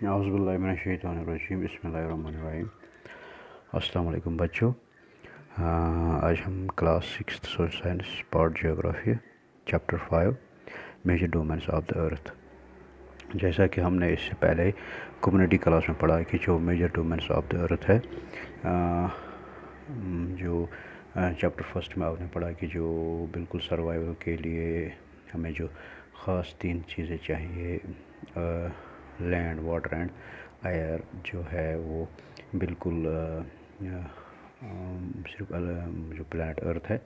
औज़ुबिल्लाहिमिनश्शैतानिर्रजीम बिस्मिल्लाहिर्रहमानिर्रहीम। अस्सलाम वालेकुम बच्चों। आज हम class 6 social science part geography chapter 5 major domains of the earth. जैसा कि हमने इससे पहले कम्युनिटी क्लास में पढ़ा कि जो major domains of the earth है, जो चैप्टर फर्स्ट में आपने पढ़ा कि जो बिल्कुल सर्वाइवल के लिए हमें जो ख़ास 3 चीज़ें चाहिए, लैंड, वाटर एंड एयर, जो है वो बिल्कुल सिर्फ जो प्लानट अर्थ है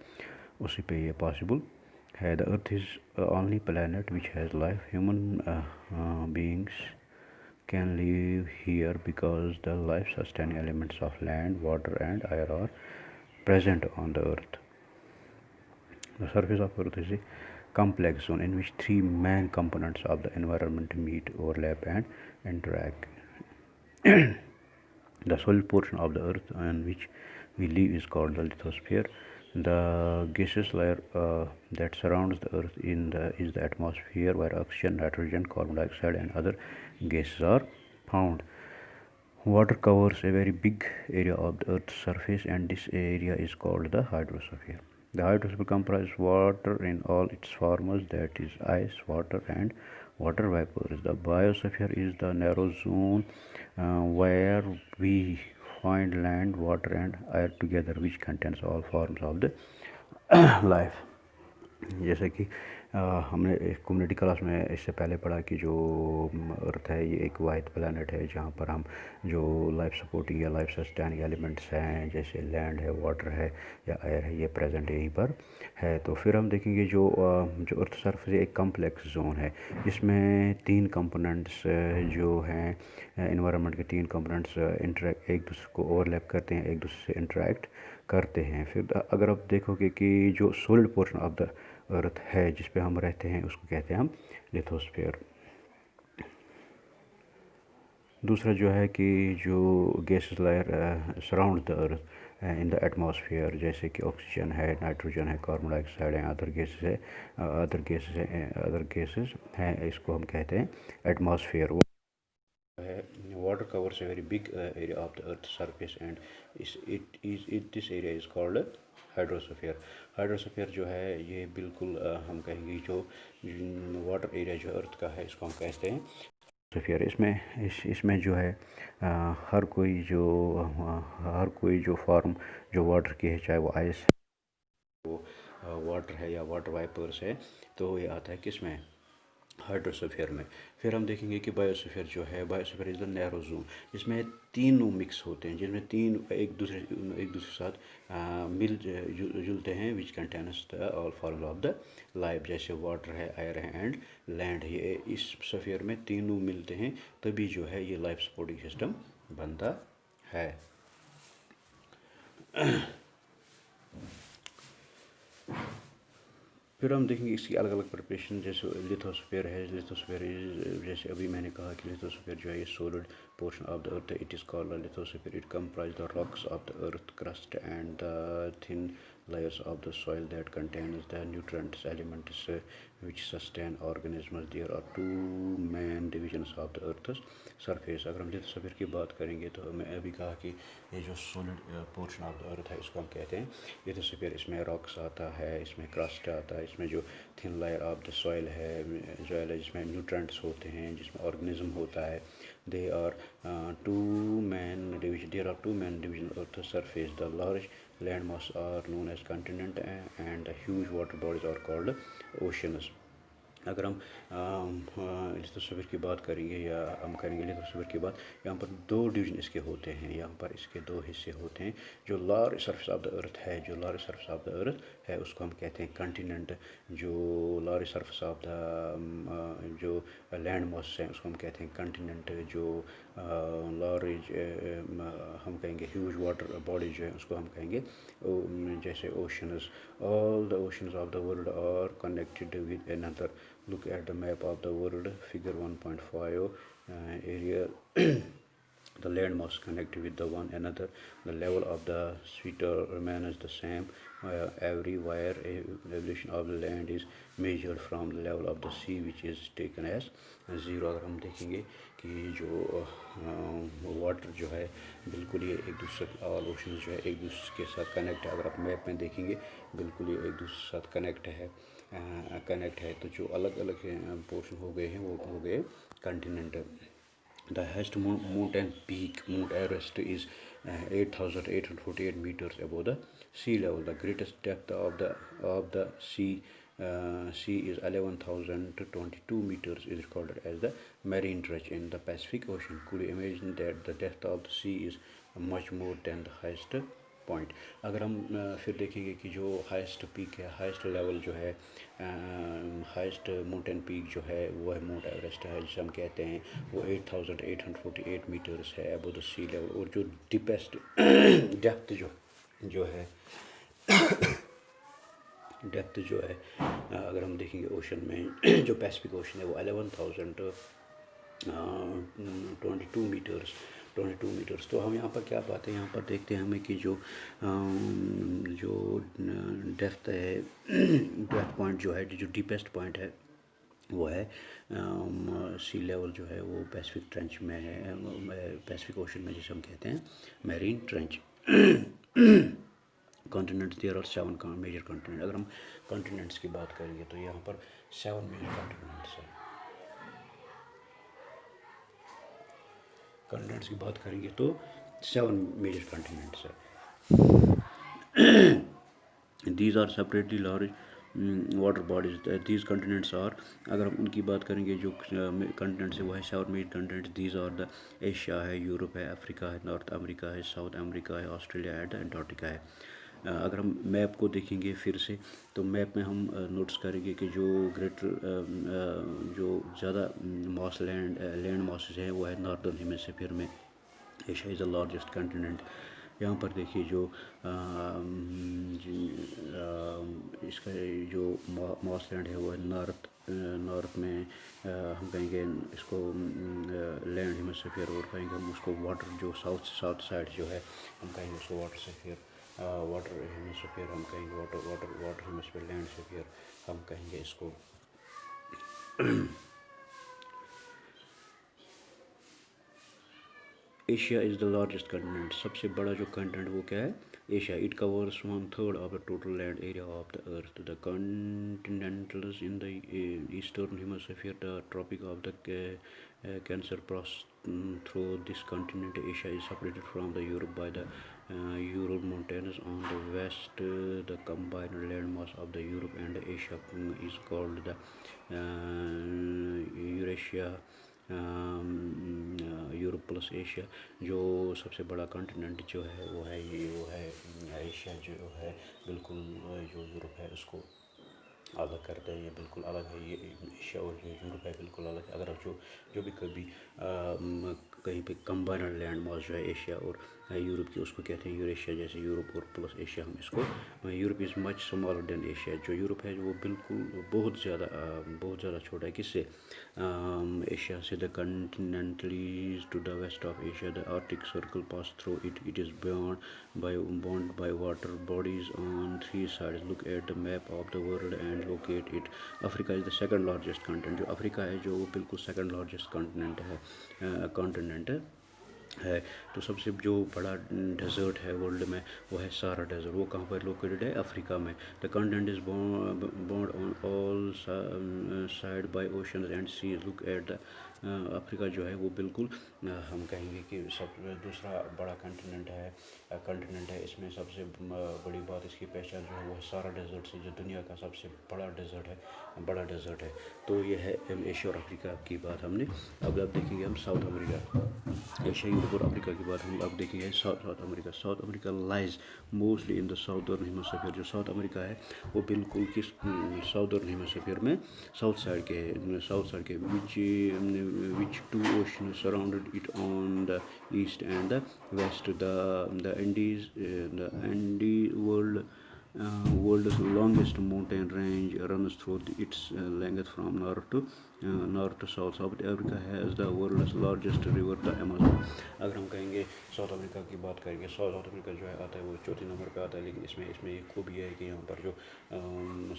उसी पे ये पॉसिबल है। The earth is only planet which has life. Human beings can live here because the life sustaining elements of land, water and air are present on the earth. The surface of earth is a complex zone in which 3 main components of the environment meet, overlap and interact. The solid portion of the earth on which we live is called the lithosphere. The gaseous layer that surrounds the earth is the atmosphere, where oxygen, nitrogen, carbon dioxide and other gases are found. Water covers a very big area of the earth's surface, and this area is called the hydrosphere. The hydrosphere comprises water in all its forms, that is ice, water and water vapors. The biosphere is the narrow zone where we find land, water and air together, which contains all forms of the life. जैसे कि हमने community class में इससे पहले पढ़ा कि जो अर्थ है ये एक वाहिद प्लानट है जहाँ पर हम जो लाइफ सपोर्टिंग या लाइफ सस्टेनिंग एलिमेंट्स हैं, जैसे लैंड है, वाटर है या एयर है, ये प्रेजेंट यहीं पर है। तो फिर हम देखेंगे जो अर्थ सरफेस एक कम्प्लेक्स जोन है, इसमें 3 कंपोनेंट्स जो हैं इन्वायरमेंट के 3 कंपोनेंट्स इंटरेक्ट एक दूसरे को ओवरलैप करते हैं, एक दूसरे से इंटरेक्ट करते हैं। फिर अगर आप देखोगे कि जो solid portion of the earth है जिस पे हम रहते हैं उसको कहते हैं हम लिथोस्फीयर। दूसरा जो है कि जो gases layer surround the earth in the atmosphere, जैसे कि ऑक्सीजन है, नाइट्रोजन है, कार्बन डाइऑक्साइड है, अदर गैसेस हैं, इसको हम कहते हैं एटमॉस्फेयर। वो है water covers a very big area of the earth surface and this area is called hydrosphere. Hydrosphere जो है ये बिल्कुल हम कहेंगे जो वाटर एरिया जो अर्थ का है इसको हम कहते हैं स्फीयर। इसमें जो है हर कोई जो फॉर्म जो वाटर की है, चाहे वो आइस है, वो वाटर है या वाटर वाइपर्स है, तो ये आता है किस में, हाइड्रोस्फीयर में। फिर हम देखेंगे कि बायोस्फीयर जो है, biosphere is the narrow zone, जिसमें तीनों मिक्स होते हैं, जिसमें तीन एक दूसरे के साथ मिल जुलते हैं, which contains the all form of the life, जैसे वाटर है, एयर है एंड लैंड है। ये इस स्फीयर में तीनों मिलते हैं, तभी जो है ये लाइफ सपोर्टिंग सिस्टम बनता है। फिर हम देखेंगे इसकी अलग अलग प्रिपरेशन, जैसे लिथोस्फीयर है। लिथोस्फीयर जैसे अभी मैंने कहा कि लिथोस्फीयर जो है ये solid portion of the earth, it is called lithosphere. It comprise the rocks of the earth crust and the thin layers of the soil that contains the nutrients elements which sustain organisms. There are 2 main divisions of the earth's surface. अगर हम lithosphere की बात करेंगे तो मैं अभी कहा कि ये जो solid portion of the earth है इसको हम कहते हैं लिथोस्फीयर। इसमें रॉक्स आता है, इसमें क्रस्ट आता है, इसमें जो thin layer of the soil है जिसमें न्यूट्रेंट्स होते हैं, जिसमें ऑर्गेनिज्म होता है। There are two main divisions of the surface. The large landmass are known as continent and the huge water bodies are called oceans. अगर हम लिथोस्फीयर की बात करेंगे या हम करेंगे लिथोस्फीयर की बात, यहाँ पर 2 डिवीजन इसके होते हैं। यहाँ पर इसके 2 हिस्से होते हैं। जो large surface of the earth है, है उसको हम कहते हैं कंटिनेंट। जो लार्ज सरफेस ऑफ द जो लैंड मास है उसको हम कहते हैं कंटिनेंट। जो लार्ज हम कहेंगे ह्यूज वाटर बॉडी जो है उसको हम कहेंगे जैसे oceans. All the oceans of the world are connected with another. Look at the map of the world, figure 1.5 area the land mass connect with the one another. The level of the sweater remains the same. Every wire elevation of the land is measured from the level of the sea, which is taken as zero. अगर हम देखेंगे कि जो water जो है बिल्कुल ये एक दूसरे ऑल ओशन जो है एक दूसरे के साथ कनेक्ट है. अगर आप मैप में देखेंगे बिल्कुल ये एक दूसरे के साथ कनेक्ट है. तो जो अलग अलग पोर्शन हो गए हैं वो हो गए continent. The highest mountain peak, Mount Everest, is 8,848 meters above the sea level. The greatest depth of the sea is 11,022 meters, is recorded as the marine trench in the Pacific Ocean. Could you imagine that the depth of the sea is much more than the highest point. अगर हम फिर देखेंगे कि जो highest peak है, highest level जो है, highest mountain peak जो है वो है माउंट एवरेस्ट है, जिसे हम कहते हैं वो 8,848 मीटर्स है अबव द सी लेवल. और जो डीपेस्ट डेप्थ जो है डेप्थ जो है अगर हम देखेंगे ओशन में जो पैसिफिक ओशन है वो 11,022 मीटर्स. तो हम यहाँ पर क्या पाते हैं, यहाँ पर देखते हैं हमें कि जो डेप्थ है, डेप्थ पॉइंट जो है, जो डीपेस्ट पॉइंट है वो है सी लेवल जो है वो पैसिफिक ट्रेंच में है, पैसिफिक ओशन में, जिसे हम कहते हैं marine trench. Continents, there are 7 major continent. अगर हम कॉन्टिनेंट्स की बात करेंगे तो यहाँ पर 7 मेजर कॉन्टिनेंट्स हैं. कॉन्टिनेंट्स की बात करेंगे तो 7 मेजर कॉन्टिनेंट्स है. These are separately large water bodies. These continents are, अगर हम उनकी बात करेंगे जो कंटिनेंट्स है वो है 7 major continents. These are the Asia है, यूरोप है, अफ्रीका है, नॉर्थ अमेरिका है, साउथ अमेरिका है, ऑस्ट्रेलिया है, एंटार्क्टिका है. अगर हम मैप को देखेंगे फिर से तो मैप में हम नोटिस करेंगे कि जो ग्रेटर जो ज़्यादा मास लैंड मासेस हैं वो है नॉर्दर्न हेमिस्फीयर में. Asia is the largest continent. यहाँ पर देखिए जो इसका जो मास लैंड है वो है नॉर्थ में. हम कहेंगे इसको लैंड हेमिस्फीयर, और कहेंगे हम उसको वाटर जो साउथ साइड जो है हम कहेंगे उसको वाटर हेमिस्फीयर हम कहेंगे, वाटर हेमिस्फीयर, लैंड हेमिस्फीयर हम कहेंगे इसको. Asia is the largest continent. सबसे बड़ा जो कंटिनेंट वो क्या है, Asia. It covers 1/3 of the total land area of the earth. The continentals in the eastern hemisphere, the tropic of the cancer pass through this continent. Asia is separated from the Europe by the Ural Mountains on the west. The combined landmass of the Europe and Asia is called the Eurasia. Europe plus Asia. जो सबसे बड़ा continent जो है वो है Asia जो है. बिल्कुल जो यूरोप है उसको अलग करते हैं, ये बिल्कुल अलग है. ये एशिया और जो यूरोप है बिल्कुल अलग है. अगर आप जो भी कभी कहीं पे कंबाइंड लैंड मास जो है एशिया और यूरोप की उसको कहते हैं यूरेशिया. जैसे यूरोप और प्लस एशिया हम इसको. Europe is much smaller than Asia. जो यूरोप है वो बिल्कुल बहुत ज़्यादा छोटा है किससे, एशिया से. The continent lies to the west of Asia, the arctic circle pass through it. It is bound by water bodies on 3 sides. Look at the map of the world and locate it. Africa is the second largest continent. जो Africa है जो वो बिल्कुल second largest continent है. तो सबसे जो बड़ा डेजर्ट है वर्ल्ड में वो है सारा डेजर्ट. वो कहाँ पर लोकेटेड है, अफ्रीका में. The continent is bound on all side by oceans and seas. Look at the Africa जो है वो बिल्कुल हम कहेंगे कि सब दूसरा बड़ा कंटिनेंट है. इसमें सबसे बड़ी बात इसकी पहचान जो है वो सारा डेजर्ट से, जो दुनिया का सबसे बड़ा डेजर्ट है. तो ये है एशिया और अफ्रीका की बात हमने. अब देखेंगे हम साउथ अमेरिका. एशिया, यूरोप और अफ्रीका की बात हम अब देखेंगे south America lies mostly in the southern hemisphere. जो साउथ अमेरिका है वो बिल्कुल किस साउदर्न हेमिस्फीयर में साउथ साइड के which two oceans surrounded it on the east and the west. The Andes world's longest mountain range runs through its length from north to north to south. South Africa has the world's largest river the Amazon. اگر ہم کہیں گے South Africa کی بات کریں گے، South Africa جو ہے آتا ہے وہ چوتھے نمبر پہ آتا ہے، لیکن اس میں ایک خوبی ہے کہ یہاں پر جو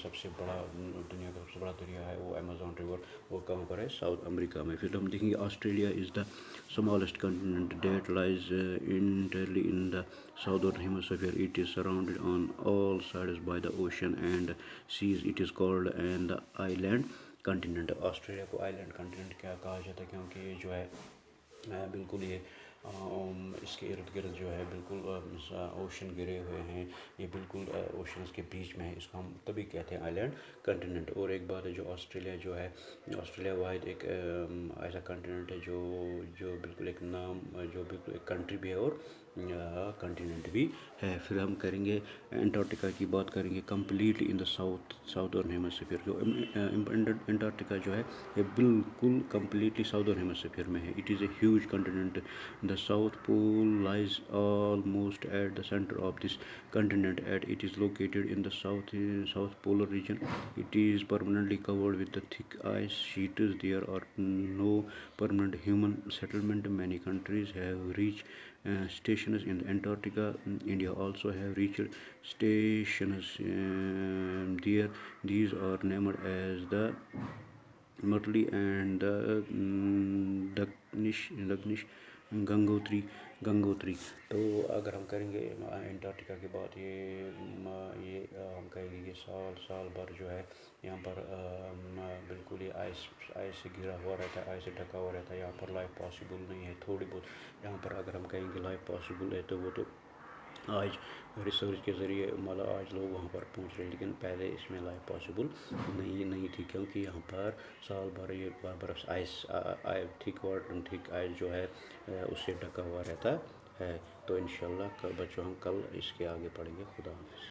سب سے بڑا دنیا کا سب سے بڑا دریا ہے وہ Amazon ریور، وہ کہاں پر ہے؟ ساؤتھ امریکہ میں. پھر ہم دیکھیں گے Australia is the smallest continent that lies entirely in the southern hemisphere. It is surrounded on all sides by the ocean and seas. It is called an island continent. Australia کو island کنٹیننٹ کیا کہا جاتا ہے؟ کیونکہ یہ جو ہے بالکل یہ اس کے ارد گرد جو ہے بالکل اوشن گرے ہوئے ہیں، یہ بالکل اوشنس کے بیچ میں ہے، اس کو ہم تبھی کہتے ہیں آئیلینڈ کنٹیننٹ. اور ایک بات ہے جو آسٹریلیا جو ہے، آسٹریلیا واحد ایک ایسا کنٹیننٹ ہے جو بالکل ایک نام، جو بالکل ایک کنٹری بھی ہے اور کنٹیننٹ بھی ہے. پھر ہم کریں گے انٹارکٹیکا کی بات کریں گے. Completely in the southern hemisphere. جو انٹارکٹیکا جو ہے یہ بالکل کمپلیٹلی ساؤتھرن ہیمسفیئر میں ہے. It is a huge continent. The south pole lies almost at the centre of this continent at it is located in the south polar region. It is permanently covered with the thick ice sheets. There are no permanent human settlement. Many countries have reached stations in Antarctica. India also have reached stations there. These are named as the Murli and the Dagnish Gangotri. تو اگر ہم کریں گے Antarctica کی بات، یہ ہم کہیں گے کہ سال بھر جو ہے یہاں پر بالکل یہ آئس سے گھرا ہوا رہتا ہے، آئس سے ڈھکا ہوا رہتا ہے. یہاں پر لائف پاسبل نہیں ہے. تھوڑی بہت یہاں پر اگر ہم کہیں گے لائف پاسبل ہے تو وہ تو آج ریسرچ کے ذریعے آج لوگ وہاں پر پہنچ رہے ہیں، لیکن پہلے اس میں لائف پاسبل نہیں تھی، کیونکہ یہاں پر سال بھر یہ برف ٹھیک آئس جو ہے اس سے ڈھکا ہوا رہتا ہے. تو انشاءاللہ بچوں ہم کل اس کے آگے پڑھیں گے. خدا حافظ.